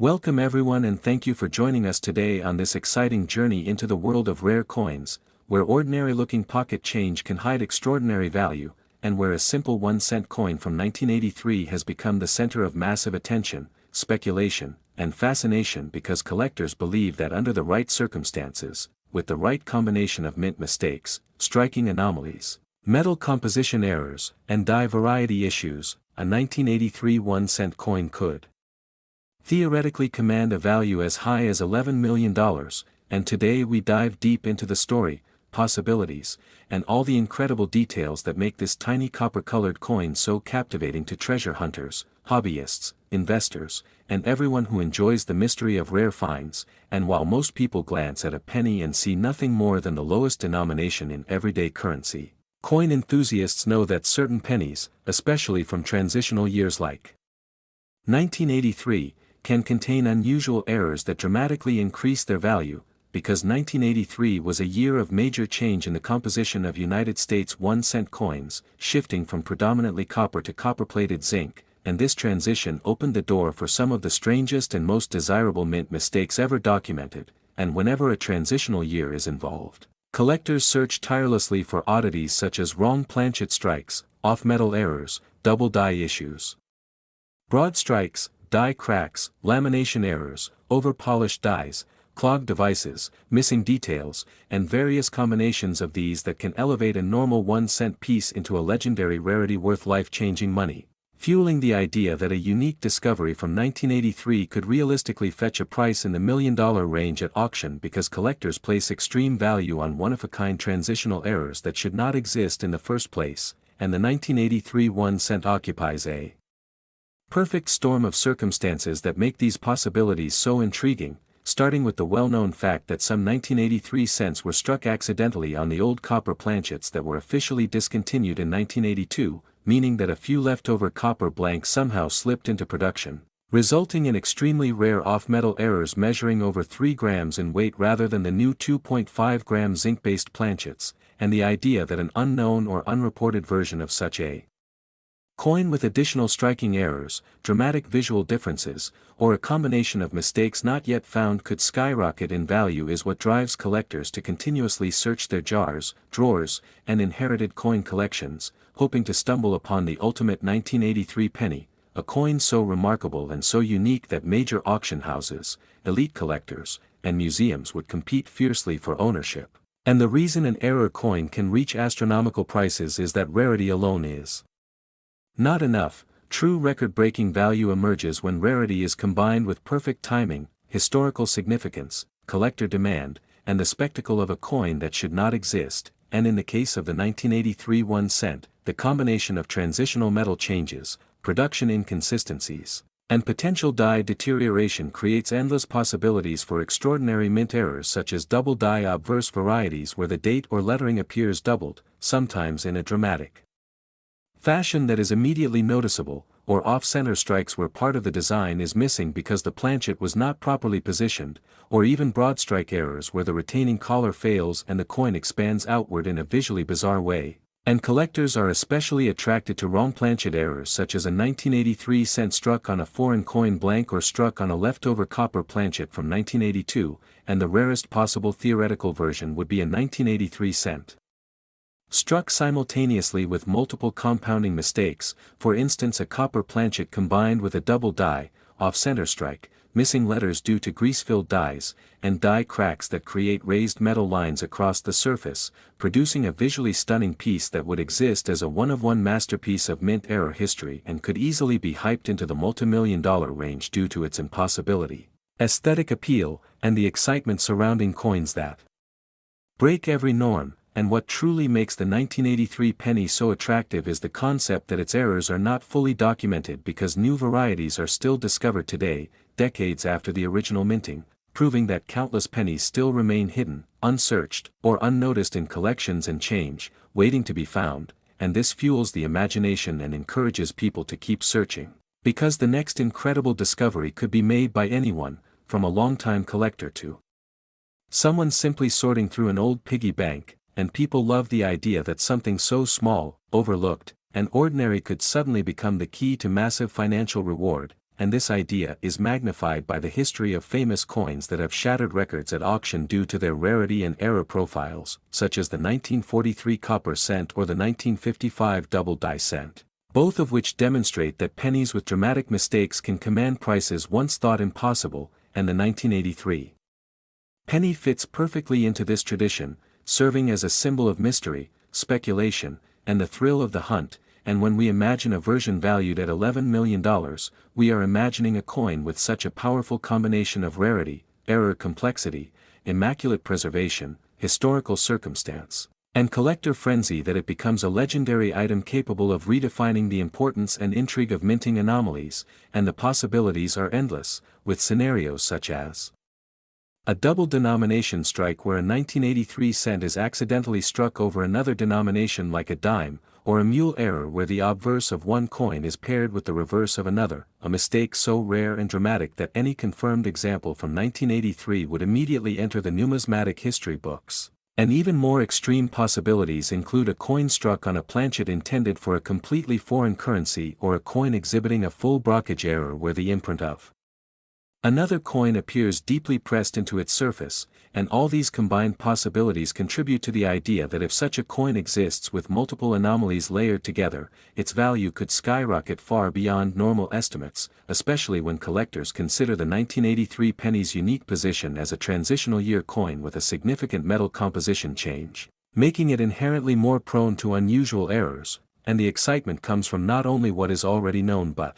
Welcome everyone and thank you for joining us today on this exciting journey into the world of rare coins, where ordinary-looking pocket change can hide extraordinary value, and where a simple 1-cent coin from 1983 has become the center of massive attention, speculation, and fascination because collectors believe that under the right circumstances, with the right combination of mint mistakes, striking anomalies, metal composition errors, and die variety issues, a 1983 1-cent coin could theoretically command a value as high as $11 million, and today we dive deep into the story, possibilities, and all the incredible details that make this tiny copper-colored coin so captivating to treasure hunters, hobbyists, investors, and everyone who enjoys the mystery of rare finds. And while most people glance at a penny and see nothing more than the lowest denomination in everyday currency, coin enthusiasts know that certain pennies, especially from transitional years like 1983, can contain unusual errors that dramatically increase their value, because 1983 was a year of major change in the composition of United States 1-cent coins, shifting from predominantly copper to copper-plated zinc, and this transition opened the door for some of the strangest and most desirable mint mistakes ever documented, and whenever a transitional year is involved, collectors search tirelessly for oddities such as wrong planchet strikes, off-metal errors, double die issues, broad strikes, die cracks, lamination errors, over-polished dies, clogged devices, missing details, and various combinations of these that can elevate a normal 1-cent piece into a legendary rarity worth life-changing money, fueling the idea that a unique discovery from 1983 could realistically fetch a price in the million-dollar range at auction because collectors place extreme value on one-of-a-kind transitional errors that should not exist in the first place, and the 1983 1-cent occupies a perfect storm of circumstances that make these possibilities so intriguing, starting with the well-known fact that some 1983 cents were struck accidentally on the old copper planchets that were officially discontinued in 1982, meaning that a few leftover copper blanks somehow slipped into production, resulting in extremely rare off-metal errors measuring over 3 grams in weight rather than the new 2.5-gram zinc-based planchets, and the idea that an unknown or unreported version of such a coin with additional striking errors, dramatic visual differences, or a combination of mistakes not yet found could skyrocket in value is what drives collectors to continuously search their jars, drawers, and inherited coin collections, hoping to stumble upon the ultimate 1983 penny, a coin so remarkable and so unique that major auction houses, elite collectors, and museums would compete fiercely for ownership. And the reason an error coin can reach astronomical prices is that rarity alone is not enough. True record-breaking value emerges when rarity is combined with perfect timing, historical significance, collector demand, and the spectacle of a coin that should not exist, and in the case of the 1983 1-cent, the combination of transitional metal changes, production inconsistencies, and potential die deterioration creates endless possibilities for extraordinary mint errors such as double die obverse varieties where the date or lettering appears doubled, sometimes in a dramatic fashion that is immediately noticeable, or off-center strikes where part of the design is missing because the planchet was not properly positioned, or even broad strike errors where the retaining collar fails and the coin expands outward in a visually bizarre way. And collectors are especially attracted to wrong planchet errors such as a 1983 cent struck on a foreign coin blank or struck on a leftover copper planchet from 1982, and the rarest possible theoretical version would be a 1983 cent struck simultaneously with multiple compounding mistakes, for instance a copper planchet combined with a double die, off-center strike, missing letters due to grease-filled dies, and die cracks that create raised metal lines across the surface, producing a visually stunning piece that would exist as a one-of-one masterpiece of mint error history and could easily be hyped into the multi-million-dollar range due to its impossibility, aesthetic appeal, and the excitement surrounding coins that break every norm. And what truly makes the 1983 penny so attractive is the concept that its errors are not fully documented because new varieties are still discovered today, decades after the original minting, proving that countless pennies still remain hidden, unsearched, or unnoticed in collections and change, waiting to be found, and this fuels the imagination and encourages people to keep searching, because the next incredible discovery could be made by anyone, from a longtime collector to someone simply sorting through an old piggy bank. And people love the idea that something so small, overlooked, and ordinary could suddenly become the key to massive financial reward, and this idea is magnified by the history of famous coins that have shattered records at auction due to their rarity and error profiles, such as the 1943 copper cent or the 1955 double-die cent, both of which demonstrate that pennies with dramatic mistakes can command prices once thought impossible, and the 1983 penny fits perfectly into this tradition, serving as a symbol of mystery, speculation, and the thrill of the hunt. And when we imagine a version valued at $11 million, we are imagining a coin with such a powerful combination of rarity, error complexity, immaculate preservation, historical circumstance, and collector frenzy that it becomes a legendary item capable of redefining the importance and intrigue of minting anomalies, and the possibilities are endless, with scenarios such as a double denomination strike where a 1983 cent is accidentally struck over another denomination like a dime, or a mule error where the obverse of one coin is paired with the reverse of another, a mistake so rare and dramatic that any confirmed example from 1983 would immediately enter the numismatic history books. And even more extreme possibilities include a coin struck on a planchet intended for a completely foreign currency or a coin exhibiting a full blockage error where the imprint of another coin appears deeply pressed into its surface, and all these combined possibilities contribute to the idea that if such a coin exists with multiple anomalies layered together, its value could skyrocket far beyond normal estimates, especially when collectors consider the 1983 penny's unique position as a transitional year coin with a significant metal composition change, making it inherently more prone to unusual errors, and the excitement comes from not only what is already known but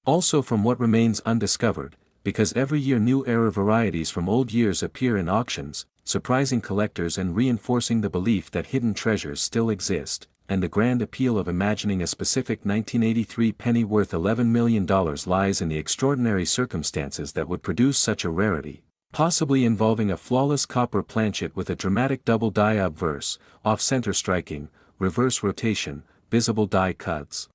also from what remains undiscovered, because every year new error varieties from old years appear in auctions, surprising collectors and reinforcing the belief that hidden treasures still exist, and the grand appeal of imagining a specific 1983 penny worth $11 million lies in the extraordinary circumstances that would produce such a rarity, possibly involving a flawless copper planchet with a dramatic double die obverse, off-center striking, reverse rotation, visible die cuds,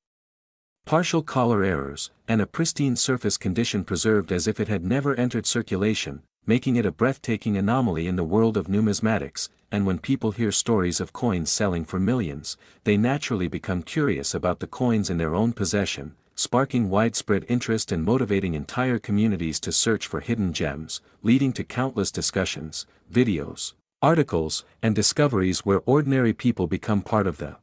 partial collar errors, and a pristine surface condition preserved as if it had never entered circulation, making it a breathtaking anomaly in the world of numismatics. And when people hear stories of coins selling for millions, they naturally become curious about the coins in their own possession, sparking widespread interest and motivating entire communities to search for hidden gems, leading to countless discussions, videos, articles, and discoveries where ordinary people become part of the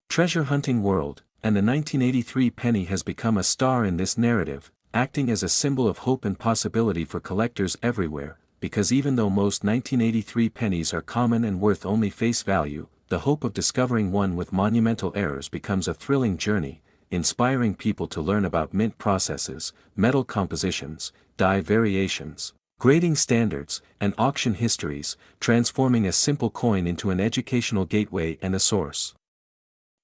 treasure hunting world. And the 1983 penny has become a star in this narrative, acting as a symbol of hope and possibility for collectors everywhere, because even though most 1983 pennies are common and worth only face value, the hope of discovering one with monumental errors becomes a thrilling journey, inspiring people to learn about mint processes, metal compositions, die variations, grading standards, and auction histories, transforming a simple coin into an educational gateway and a source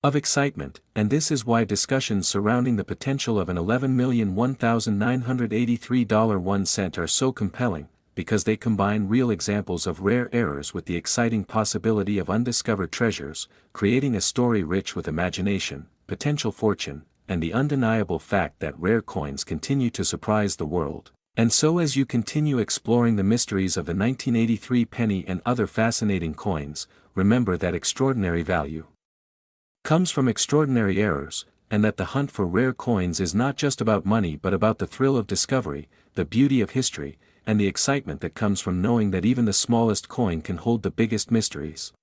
of excitement. And this is why discussions surrounding the potential of an $11,001,983 1 cent are so compelling, because they combine real examples of rare errors with the exciting possibility of undiscovered treasures, creating a story rich with imagination, potential fortune, and the undeniable fact that rare coins continue to surprise the world. And so as you continue exploring the mysteries of the 1983 penny and other fascinating coins, remember that extraordinary value comes from extraordinary errors, and that the hunt for rare coins is not just about money but about the thrill of discovery, the beauty of history, and the excitement that comes from knowing that even the smallest coin can hold the biggest mysteries.